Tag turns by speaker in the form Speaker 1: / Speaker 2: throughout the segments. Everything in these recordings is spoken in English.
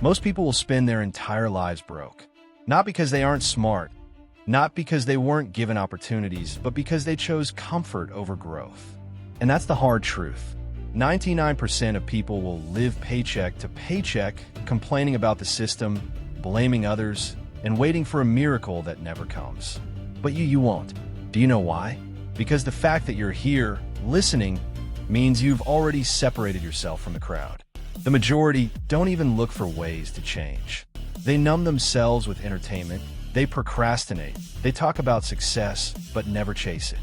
Speaker 1: Most people will spend their entire lives broke. Not because they aren't smart, not because they weren't given opportunities, but because they chose comfort over growth. And that's the hard truth. 99% of people will live paycheck to paycheck, complaining about the system, blaming others, and waiting for a miracle that never comes. But you won't. Do you know why? Because the fact that you're here, listening, means you've already separated yourself from the crowd. The majority don't even look for ways to change. They numb themselves with entertainment, they procrastinate, they talk about success, but never chase it.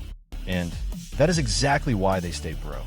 Speaker 1: And that is exactly why they stay broke.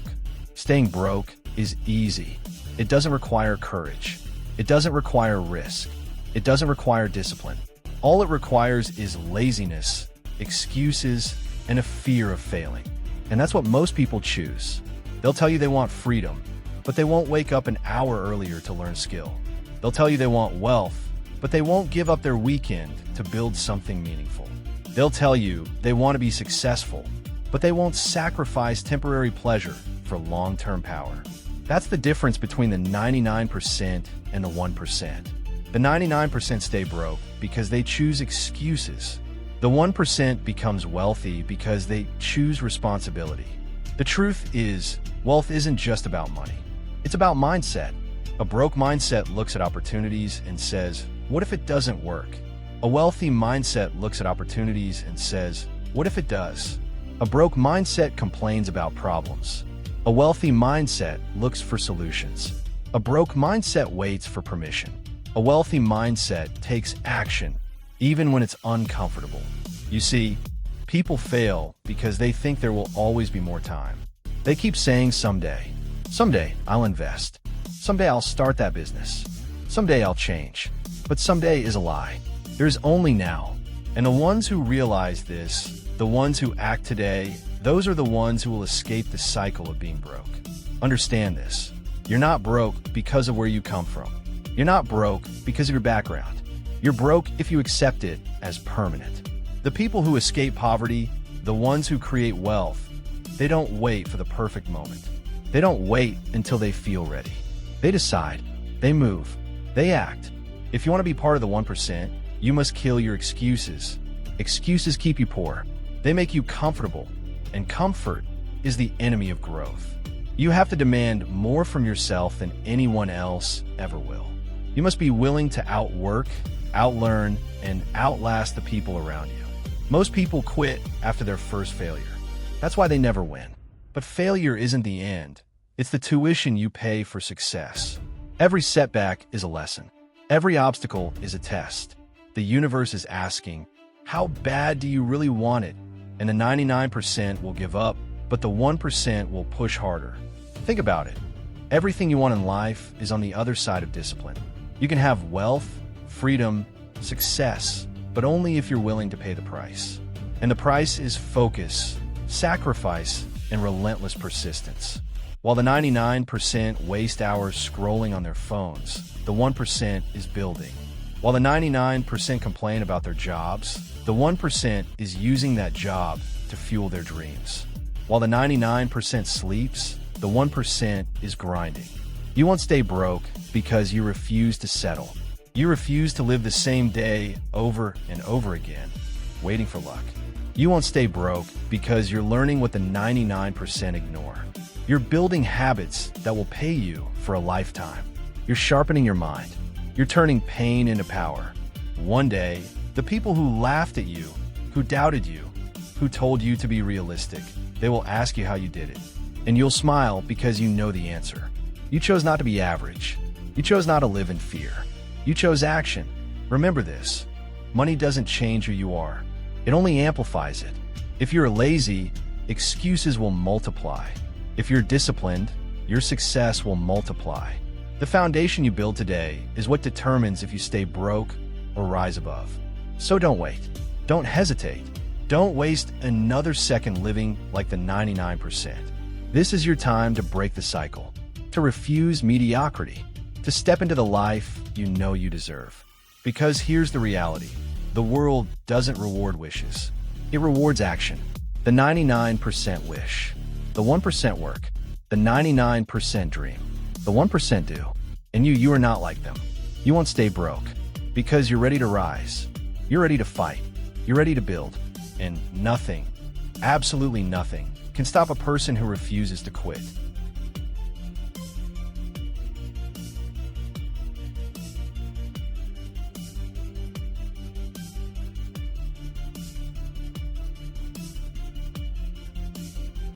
Speaker 1: Staying broke is easy. It doesn't require courage. It doesn't require risk. It doesn't require discipline. All it requires is laziness, excuses, and a fear of failing. And that's what most people choose. They'll tell you they want freedom, but they won't wake up an hour earlier to learn skill. They'll tell you they want wealth, but they won't give up their weekend to build something meaningful. They'll tell you they want to be successful, but they won't sacrifice temporary pleasure for long-term power. That's the difference between the 99% and the 1%. The 99% stay broke because they choose excuses. The 1% becomes wealthy because they choose responsibility. The truth is, wealth isn't just about money. It's about mindset. A broke mindset looks at opportunities and says, what if it doesn't work? A wealthy mindset looks at opportunities and says, what if it does? A broke mindset complains about problems. A wealthy mindset looks for solutions. A broke mindset waits for permission. A wealthy mindset takes action, even when it's uncomfortable. You see, people fail because they think there will always be more time. They keep saying someday I'll invest. Someday I'll start that business. Someday I'll change. But someday is a lie. There's only now. And the ones who realize this, the ones who act today, those are the ones who will escape the cycle of being broke. Understand this. You're not broke because of where you come from. You're not broke because of your background. You're broke if you accept it as permanent. The people who escape poverty, the ones who create wealth, they don't wait for the perfect moment. They don't wait until they feel ready. They decide, they move, they act. If you want to be part of the 1%, you must kill your excuses. Excuses keep you poor. They make you comfortable, and comfort is the enemy of growth. You have to demand more from yourself than anyone else ever will. You must be willing to outwork, outlearn, and outlast the people around you. Most people quit after their first failure. That's why they never win. But failure isn't the end. It's the tuition you pay for success. Every setback is a lesson. Every obstacle is a test. The universe is asking, how bad do you really want it? And the 99% will give up, but the 1% will push harder. Think about it. Everything you want in life is on the other side of discipline. You can have wealth, freedom, success, but only if you're willing to pay the price. And the price is focus, sacrifice, and relentless persistence. While the 99% waste hours scrolling on their phones, the 1% is building. While the 99% complain about their jobs, the 1% is using that job to fuel their dreams. While the 99% sleeps, the 1% is grinding. You won't stay broke because you refuse to settle. You refuse to live the same day over and over again, waiting for luck. You won't stay broke because you're learning what the 99% ignore. You're building habits that will pay you for a lifetime. You're sharpening your mind. You're turning pain into power. One day, the people who laughed at you, who doubted you, who told you to be realistic, they will ask you how you did it. And you'll smile because you know the answer. You chose not to be average. You chose not to live in fear. You chose action. Remember this. Money doesn't change who you are. It only amplifies it. If you're lazy, excuses will multiply. If you're disciplined, your success will multiply. The foundation you build today is what determines if you stay broke or rise above. So don't wait. Don't hesitate. Don't waste another second living like the 99%. This is your time to break the cycle, to refuse mediocrity, to step into the life you know you deserve. Because here's the reality. The world doesn't reward wishes. It rewards action. The 99% wish. The 1% work. The 99% dream. The 1% do. And you are not like them. You won't stay broke because you're ready to rise. You're ready to fight. You're ready to build. And nothing, absolutely nothing, can stop a person who refuses to quit.